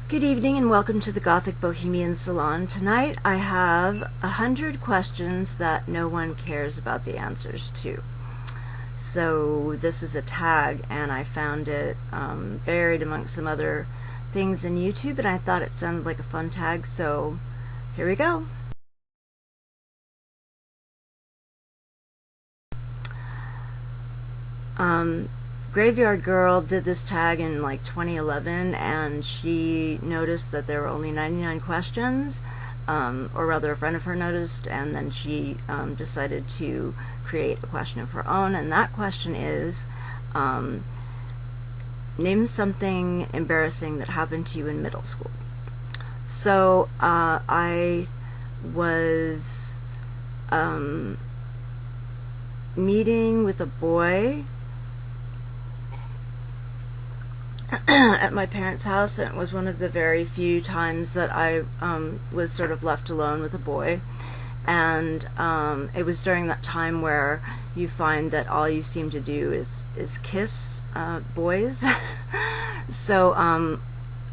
Good evening and welcome to the Gothic Bohemian Salon. Tonight I have 100 questions that no one cares about the answers to. So this is a tag and I found it buried amongst some other things in YouTube, and I thought it sounded like a fun tag, so here we go. Graveyard Girl did this tag in like 2011, and she noticed that there were only 99 questions, or rather a friend of her noticed, and then she decided to create a question of her own, and that question is, name something embarrassing that happened to you in middle school. So I was meeting with a boy at my parents' house, and it was one of the very few times that I was sort of left alone with a boy, and it was during that time where you find that all you seem to do is kiss boys. So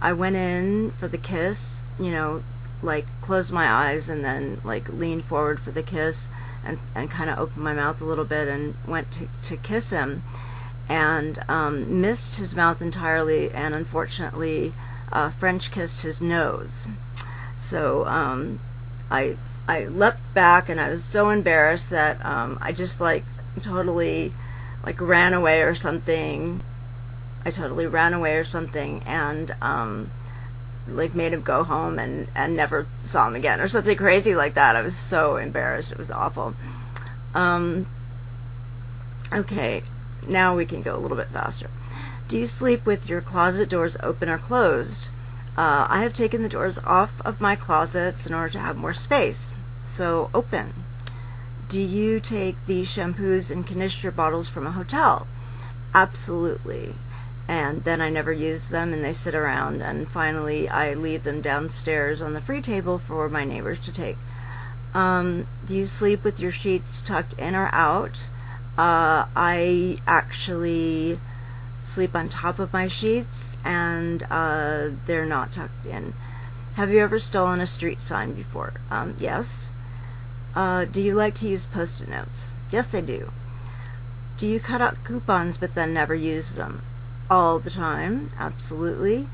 I went in for the kiss, you know, like closed my eyes and then like leaned forward for the kiss and kind of opened my mouth a little bit and went to kiss him, and missed his mouth entirely, and unfortunately French kissed his nose. So I leapt back, and I was so embarrassed that I just like totally like ran away or something. I totally ran away or something, and like made him go home and never saw him again or something crazy like that. I was so embarrassed. It was awful. Okay. Now we can go a little bit faster. Do you sleep with your closet doors open or closed? I have taken the doors off of my closets in order to have more space, so open. Do you take the shampoos and conditioner bottles from a hotel? Absolutely. And then I never use them and they sit around, and finally I leave them downstairs on the free table for my neighbors to take. Do you sleep with your sheets tucked in or out? I actually sleep on top of my sheets, and they're not tucked in. Have you ever stolen a street sign before? Yes. Do you like to use Post-it notes? Yes, I do. Do you cut out coupons but then never use them? All the time. Absolutely.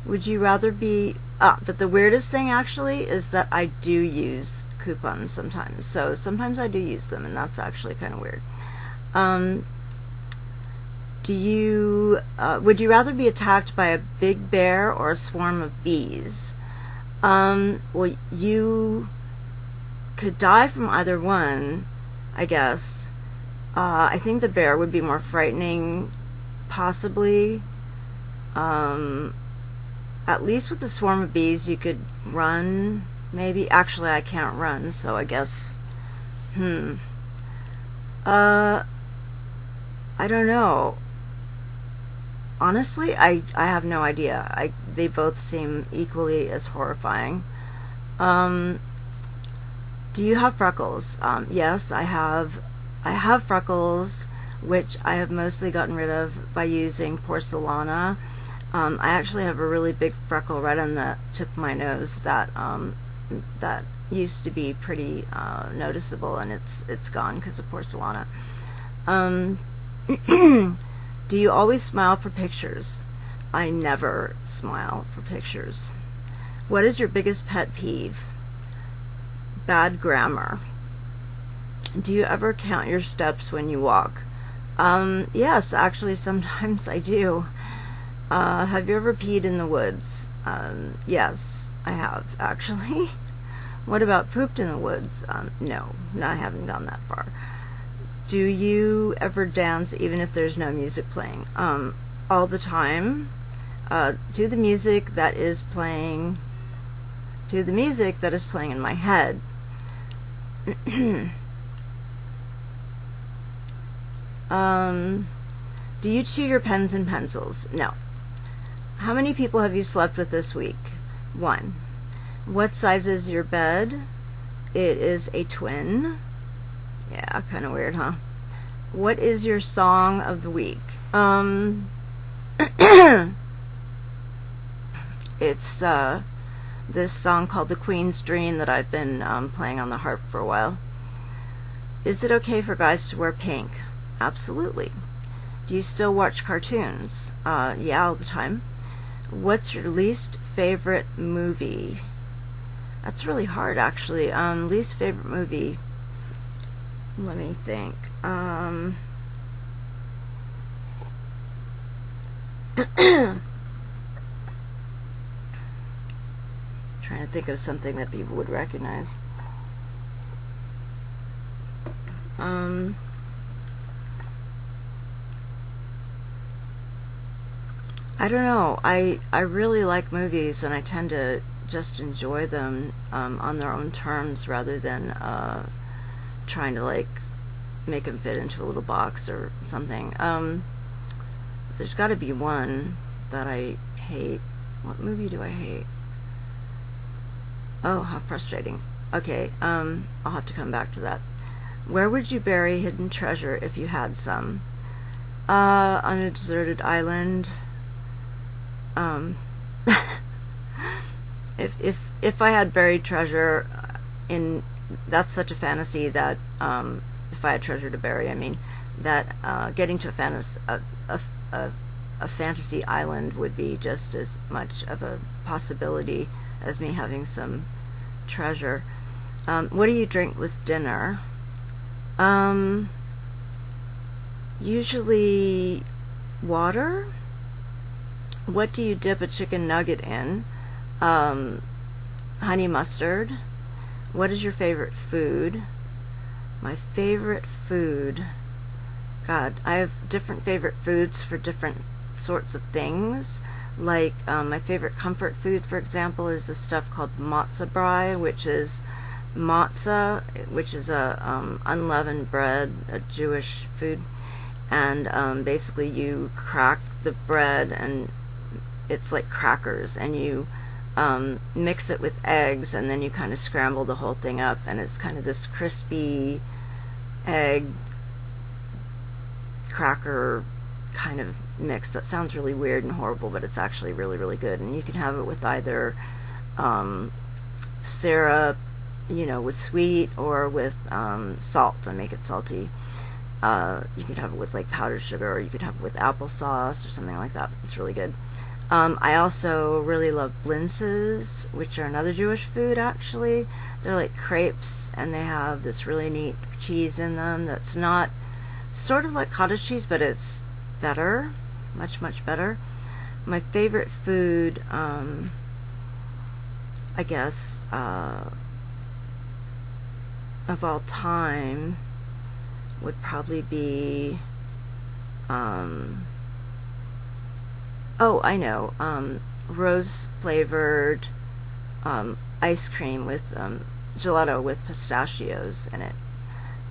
Would you rather be... but the weirdest thing actually is that I do use coupons sometimes. So sometimes I do use them, and that's actually kind of weird. Would you rather be attacked by a big bear or a swarm of bees? Well, you could die from either one, I guess. I think the bear would be more frightening, possibly. At least with the swarm of bees, you could run, maybe. Actually, I can't run, so I guess, I don't know. Honestly, I have no idea. They both seem equally as horrifying. Do you have freckles? Yes, I have. I have freckles, which I have mostly gotten rid of by using porcelana. I actually have a really big freckle right on the tip of my nose that that used to be pretty noticeable, and it's gone because of porcelana. Do you always smile for pictures? I never smile for pictures. What is your biggest pet peeve? Bad grammar. Do you ever count your steps when you walk? Yes, actually sometimes I do. Have you ever peed in the woods? Yes, I have, actually. What about pooped in the woods? No, I haven't gone that far. Do you ever dance even if there's no music playing? All the time. To the music that is playing in my head. Do you chew your pens and pencils? No. How many people have you slept with this week? 1. What size is your bed? It is a twin. Yeah, kind of weird, huh? What is your song of the week? It's this song called The Queen's Dream that I've been playing on the harp for a while. Is it okay for guys to wear pink? Absolutely. Do you still watch cartoons? Yeah, all the time. What's your least favorite movie? That's really hard, actually. Least favorite movie. Let me think. Trying to think of something that people would recognize. I don't know. I really like movies, and I tend to just enjoy them on their own terms rather than trying to like make them fit into a little box or something. There's got to be one that I hate. What movie do I hate? Oh, how frustrating. Okay, I'll have to come back to that. Where would you bury hidden treasure if you had some? On a deserted island. If I had buried treasure that's such a fantasy that if I had treasure to bury, I mean that getting to a fantasy island would be just as much of a possibility as me having some treasure. What do you drink with dinner? Usually water. What do you dip a chicken nugget in? Honey mustard. What is your favorite food? My favorite food. God, I have different favorite foods for different sorts of things. Like, my favorite comfort food, for example, is this stuff called matzah brie, which is matzah, which is a unleavened bread, a Jewish food. And basically you crack the bread, and it's like crackers, and you mix it with eggs, and then you kind of scramble the whole thing up, and it's kind of this crispy egg cracker kind of mix that sounds really weird and horrible, but it's actually really, really good. And you can have it with either syrup, with sweet, or with salt and make it salty. You could have it with like powdered sugar, or you could have it with applesauce or something like that. It's really good. I also really love blintzes, which are another Jewish food, actually. They're like crepes, and they have this really neat cheese in them that's not sort of like cottage cheese, but it's better, much, much better. My favorite food, I guess, of all time would probably be, oh, I know, rose flavored ice cream with gelato with pistachios in it.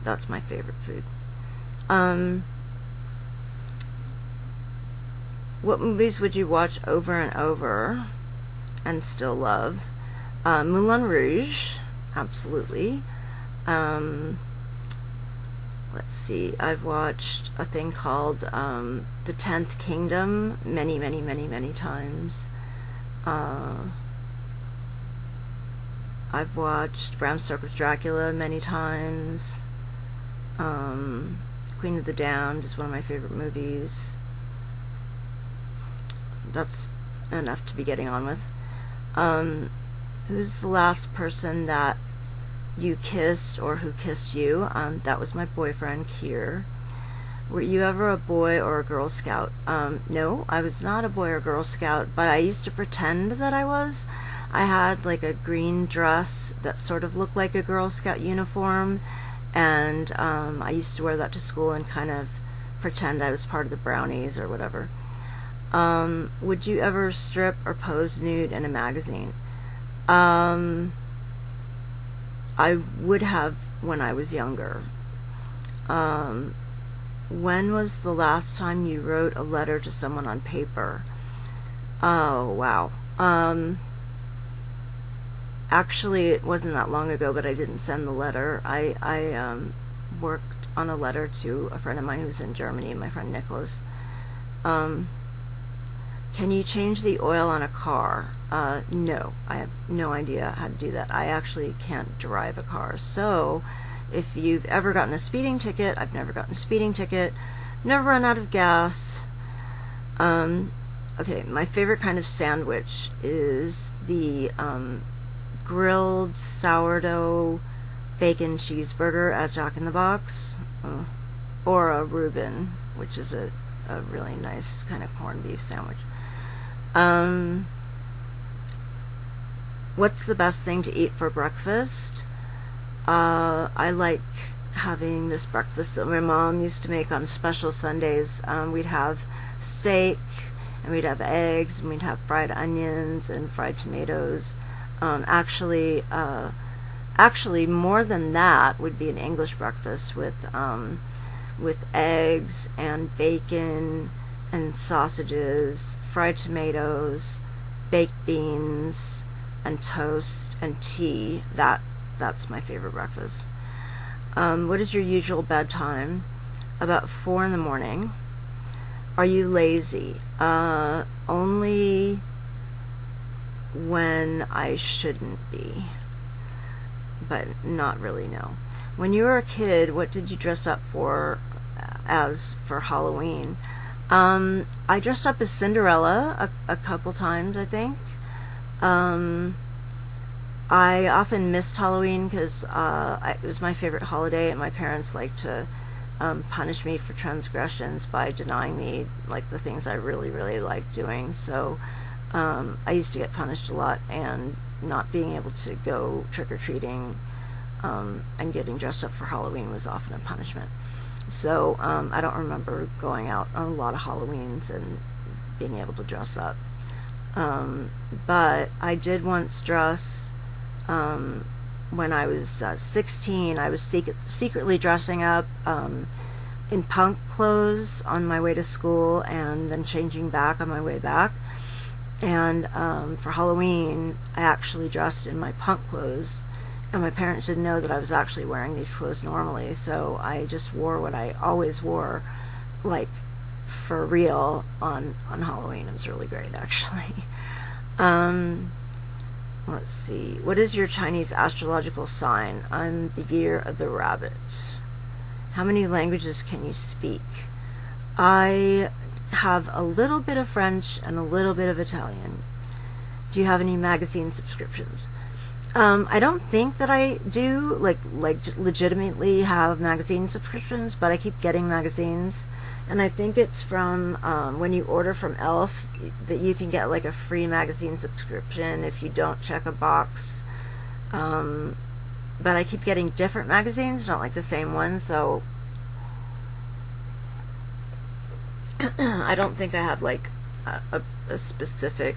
That's my favorite food. What movies would you watch over and over and still love? Moulin Rouge, absolutely. Let's see, I've watched a thing called The 10th Kingdom many, many, many, many times. I've watched Bram Stoker's Dracula many times. Queen of the Damned is one of my favorite movies. That's enough to be getting on with. Who's the last person that you kissed, or who kissed you? That was my boyfriend, Kier. Were you ever a boy or a Girl Scout? No, I was not a boy or Girl Scout, but I used to pretend that I was. I had like a green dress that sort of looked like a Girl Scout uniform, and I used to wear that to school and kind of pretend I was part of the brownies or whatever. Would you ever strip or pose nude in a magazine? I would have when I was younger. When was the last time you wrote a letter to someone on paper? Oh, wow. Actually, it wasn't that long ago, but I didn't send the letter. I worked on a letter to a friend of mine who's in Germany, my friend Nicholas. Can you change the oil on a car? No, I have no idea how to do that. I actually can't drive a car. So if you've ever gotten a speeding ticket, I've never gotten a speeding ticket, never run out of gas. Okay, my favorite kind of sandwich is the grilled sourdough bacon cheeseburger at Jack in the Box, or a Reuben, which is a really nice kind of corned beef sandwich. What's the best thing to eat for breakfast? I like having this breakfast that my mom used to make on special Sundays. We'd have steak, and we'd have eggs, and we'd have fried onions and fried tomatoes. Actually, more than that would be an English breakfast with eggs and bacon and sausages, fried tomatoes, baked beans, and toast and tea. That's my favorite breakfast. What is your usual bedtime? About 4 in the morning. Are you lazy? Only when I shouldn't be, but not really, no. When you were a kid, what did you dress up for Halloween? I dressed up as Cinderella a couple times, I think. I often missed Halloween because it was my favorite holiday, and my parents liked to punish me for transgressions by denying me like the things I really, really liked doing. So I used to get punished a lot, and not being able to go trick-or-treating and getting dressed up for Halloween was often a punishment. So I don't remember going out on a lot of Halloweens and being able to dress up. But I did once dress, when I was 16, I was secretly dressing up in punk clothes on my way to school, and then changing back on my way back. And for Halloween, I actually dressed in my punk clothes, and my parents didn't know that I was actually wearing these clothes normally, so I just wore what I always wore, like, for real on Halloween. It was really great, actually. Let's see. What is your Chinese astrological sign? I'm the year of the rabbit. How many languages can you speak? I have a little bit of French and a little bit of Italian. Do you have any magazine subscriptions? I don't think that I do, like legitimately have magazine subscriptions, but I keep getting magazines, and I think it's from when you order from Elf that you can get like a free magazine subscription if you don't check a box. But I keep getting different magazines, not like the same one, so I don't think I have like a specific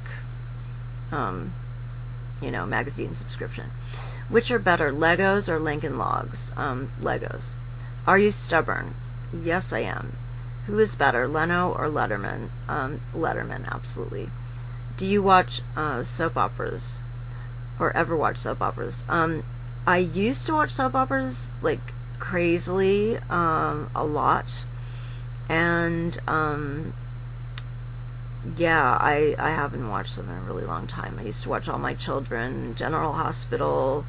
magazine subscription. Which are better, Legos or Lincoln Logs? Legos. Are you stubborn? Yes, I am. Who is better, Leno or Letterman? Letterman, absolutely. Do you watch soap operas? Or ever watch soap operas? I used to watch soap operas, like, crazily, a lot. And, yeah, I haven't watched them in a really long time. I used to watch All My Children, General Hospital,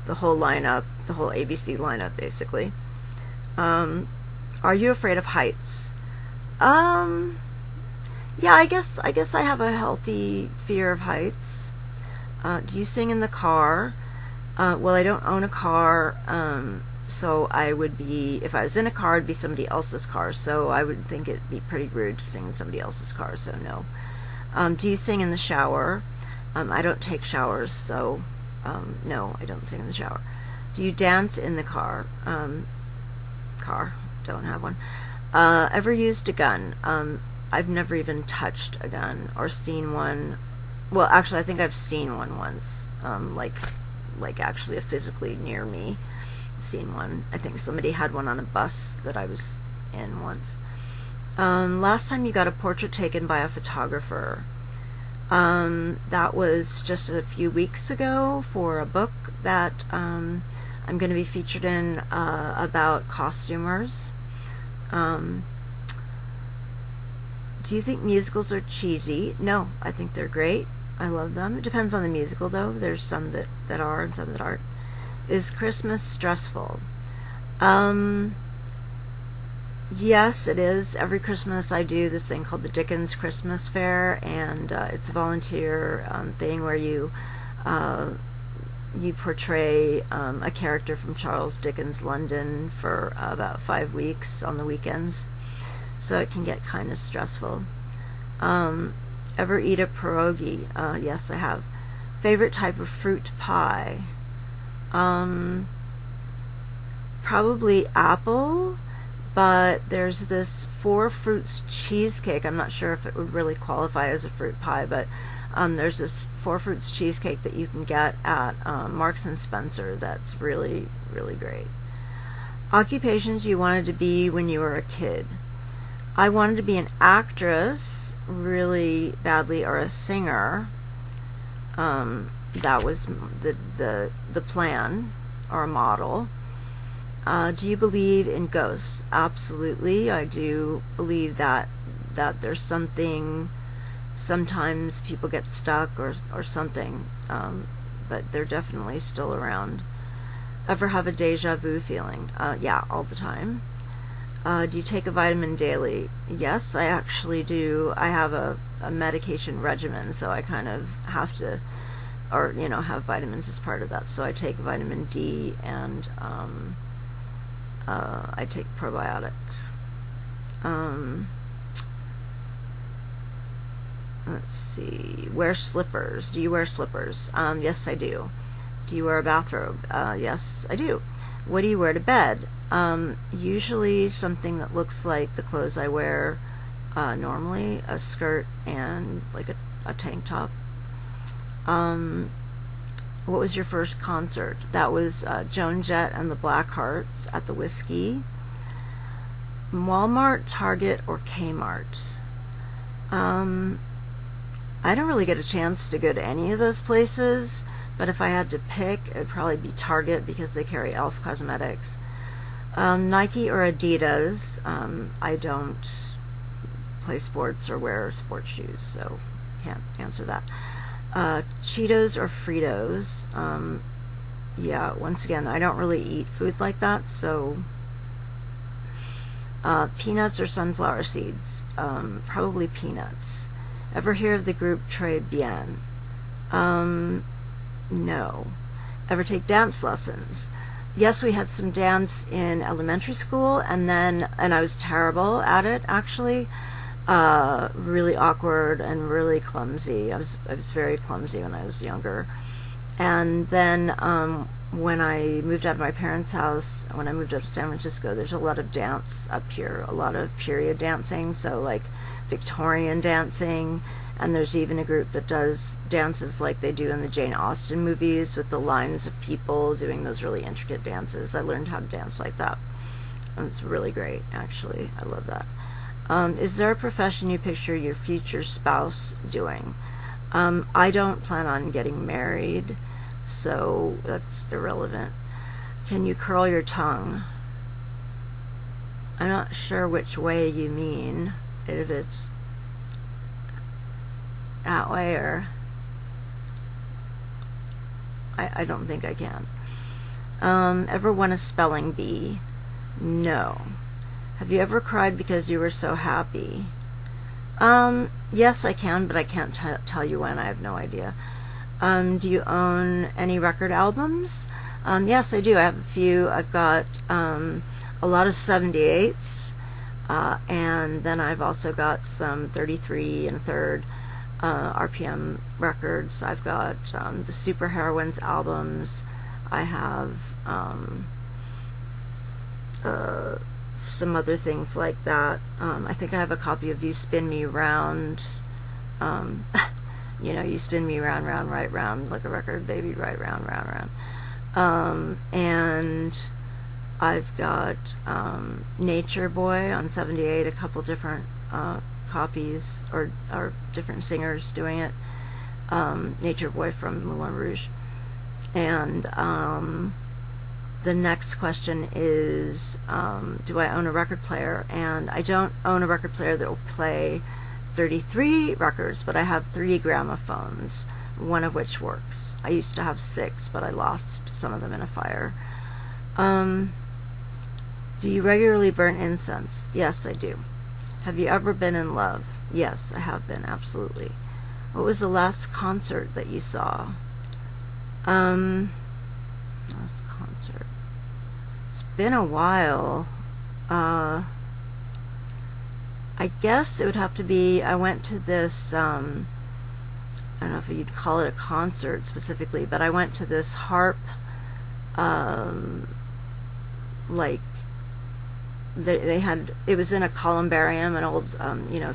the whole lineup, the whole ABC lineup, basically. Are you afraid of heights? Yeah, I guess I have a healthy fear of heights. Do you sing in the car? Well, I don't own a car, so I would be, if I was in a car, it'd be somebody else's car, so I would think it'd be pretty rude to sing in somebody else's car, so no. Do you sing in the shower? I don't take showers, so no, I don't sing in the shower. Do you dance in the car? Don't have one. Ever used a gun? I've never even touched a gun or seen one. Well, actually, I think I've seen one once, like actually physically near me. Seen one. I think somebody had one on a bus that I was in once. Last time you got a portrait taken by a photographer? That was just a few weeks ago for a book that I'm going to be featured in Do you think musicals are cheesy? No, I think they're great. I love them. It depends on the musical, though. There's some that are and some that aren't. Is Christmas stressful? Yes, it is. Every Christmas I do this thing called the Dickens Christmas Fair, and it's a volunteer thing where you portray a character from Charles Dickens' London for about 5 weeks on the weekends. So it can get kind of stressful. Ever eat a pierogi? Yes, I have. Favorite type of fruit pie? Probably apple, but there's this 4 fruits cheesecake. I'm not sure if it would really qualify as a fruit pie, but there's this 4 fruits cheesecake that you can get at Marks and Spencer that's really, really great. Occupations you wanted to be when you were a kid? I wanted to be an actress really badly, or a singer. That was the plan, or a model. Do you believe in ghosts? Absolutely. I do believe that there's something. Sometimes people get stuck or something, but they're definitely still around. Ever have a deja vu feeling? Yeah, all the time. Do you take a vitamin daily? Yes, I actually do. I have a medication regimen, so I kind of have to, or have vitamins as part of that. So I take vitamin D, and I take probiotic. Let's see. Wear slippers. Do you wear slippers? Yes, I do. Do you wear a bathrobe? Yes, I do. What do you wear to bed? Usually something that looks like the clothes I wear normally, a skirt and like a tank top. What was your first concert? That was Joan Jett and the Blackhearts at the Whiskey. Walmart, Target, or Kmart? I don't really get a chance to go to any of those places, but if I had to pick, it would probably be Target because they carry e.l.f. cosmetics. Nike or Adidas? I don't play sports or wear sports shoes, so can't answer that. Cheetos or Fritos? Yeah, once again, I don't really eat food like that, so peanuts or sunflower seeds? Probably peanuts. Ever hear of the group Très Bien? No. Ever take dance lessons? Yes, we had some dance in elementary school, and I was terrible at it, actually. Really awkward and really clumsy. I was very clumsy when I was younger. And then when I moved out of my parents' house, when I moved up to San Francisco, there's a lot of dance up here, a lot of period dancing, so like Victorian dancing, and there's even a group that does dances like they do in the Jane Austen movies with the lines of people doing those really intricate dances. I learned how to dance like that. And it's really great, actually. I love that. Is there a profession you picture your future spouse doing? I don't plan on getting married, so that's irrelevant. Can you curl your tongue? I'm not sure which way you mean. If it's that way, or I don't think I can. Ever won a spelling bee? No. Have you ever cried because you were so happy? Yes, I can, but I can't tell you when. I have no idea. Do you own any record albums? Yes, I do. I have a few. I've got a lot of 78s. And then I've also got some 33 and a third RPM records. I've got the Super Heroines albums. I have some other things like that. I think I have a copy of You Spin Me Round. You spin me round, round, right round, like a record, baby, right round, round, round. And I've got Nature Boy on 78, a couple different copies, or different singers doing it. Nature Boy from Moulin Rouge. And the next question is, do I own a record player? And I don't own a record player that will play 33 records, but I have 3 gramophones, one of which works. I used to have 6, but I lost some of them in a fire. Do you regularly burn incense? Yes, I do. Have you ever been in love? Yes, I have been, absolutely. What was the last concert that you saw? Last concert. It's been a while. I guess it would have to be, I went to this, I don't know if you'd call it a concert specifically, but I went to this harp, like, they had, it was in a columbarium, an old,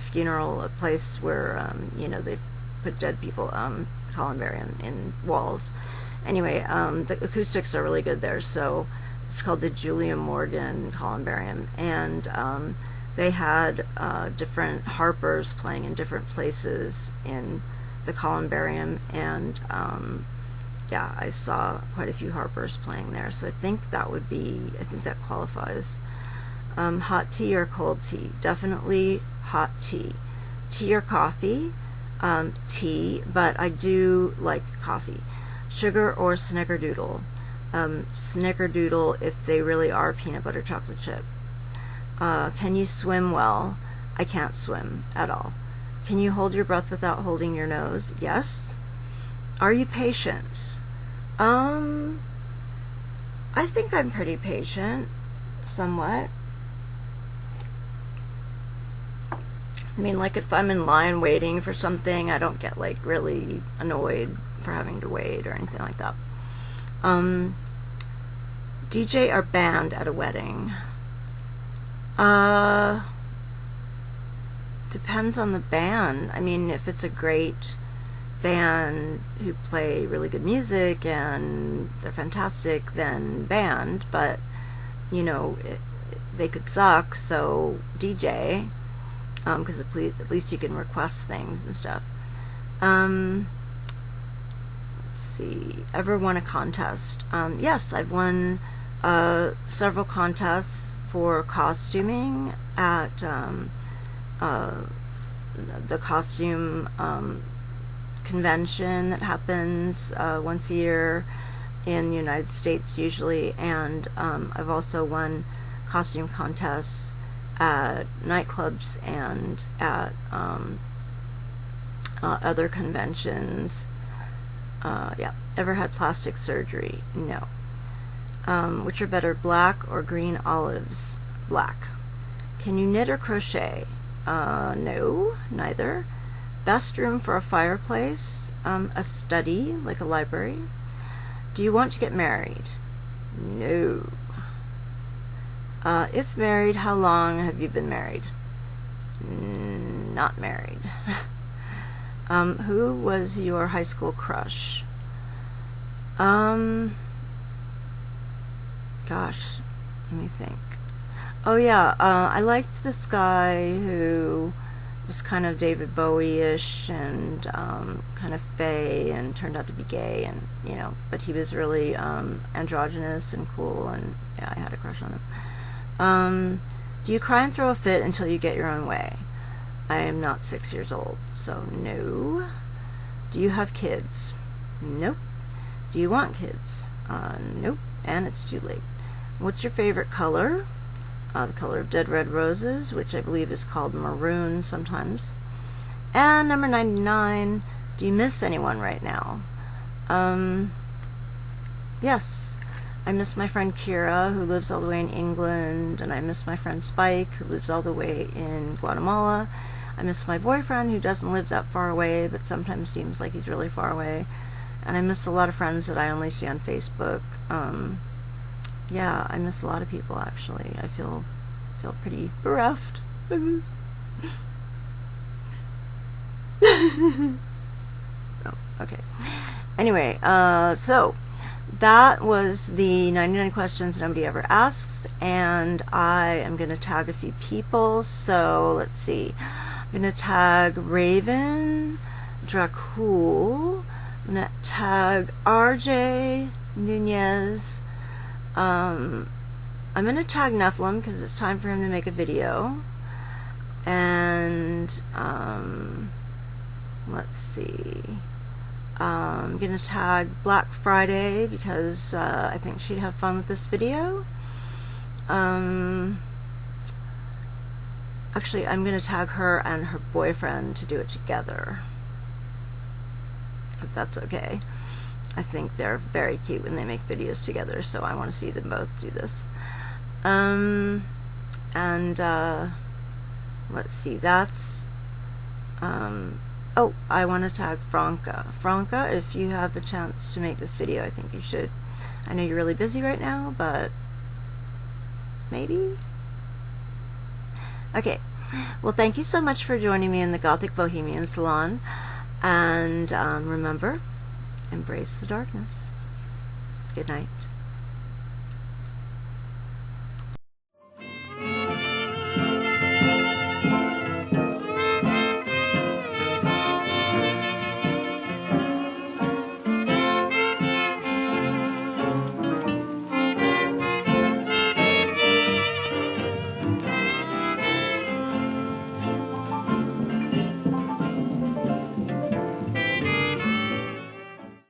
funeral place where, they put dead people, columbarium in walls. Anyway, the acoustics are really good there, so it's called the Julia Morgan Columbarium, and they had different harpers playing in different places in the columbarium, and yeah, I saw quite a few harpers playing there, so I think that qualifies. Hot tea or cold tea? Definitely hot tea. Tea or coffee? Tea, but I do like coffee. Sugar or snickerdoodle? Snickerdoodle if they really are peanut butter chocolate chip. Can you swim well? I can't swim at all. Can you hold your breath without holding your nose? Yes. Are you patient? I think I'm pretty patient, somewhat. I mean, like, if I'm in line waiting for something, I don't get, like, really annoyed for having to wait or anything like that. DJ or band at a wedding? Depends on the band. I mean, if it's a great band who play really good music and they're fantastic, then band, but, they could suck, so DJ. Because at least you can request things and stuff. Let's see. Ever won a contest? Yes, I've won several contests for costuming at the costume convention that happens once a year in the United States usually, and I've also won costume contests at nightclubs and at other conventions. Yeah. Ever had plastic surgery? No. Which are better, black or green olives? Black. Can you knit or crochet? No, neither. Best room for a fireplace? A study, like a library. Do you want to get married? No. If married, how long have you been married? Not married. Who was your high school crush? Gosh, let me think. Oh yeah, I liked this guy who was kind of David Bowie-ish and kind of fey and turned out to be gay, and but he was really androgynous and cool, and yeah, I had a crush on him. Do you cry and throw a fit until you get your own way? I am not 6 years old, so no. Do you have kids? Nope. Do you want kids? Nope. And it's too late. What's your favorite color? The color of dead red roses, which I believe is called maroon sometimes. And number 99, do you miss anyone right now? Yes. I miss my friend Kira, who lives all the way in England, and I miss my friend Spike, who lives all the way in Guatemala. I miss my boyfriend, who doesn't live that far away, but sometimes seems like he's really far away. And I miss a lot of friends that I only see on Facebook. Yeah, I miss a lot of people, actually. I feel pretty bereft. Oh, okay. Anyway, so that was the 99 questions nobody ever asks, and I am going to tag a few people. So let's see. I'm going to tag Ravyn, Dracul. I'm going to tag RJ, Nunez. I'm going to tag Nephilim because it's time for him to make a video. And let's see. I'm gonna tag Black Friday because I think she'd have fun with this video. Actually, I'm gonna tag her and her boyfriend to do it together, if that's okay. I think they're very cute when they make videos together, so I want to see them both do this. Let's see, that's oh, I want to tag Franca. Franca, if you have the chance to make this video, I think you should. I know you're really busy right now, but maybe? Okay, well, thank you so much for joining me in the Gothic Bohemian Salon, and remember, embrace the darkness. Good night.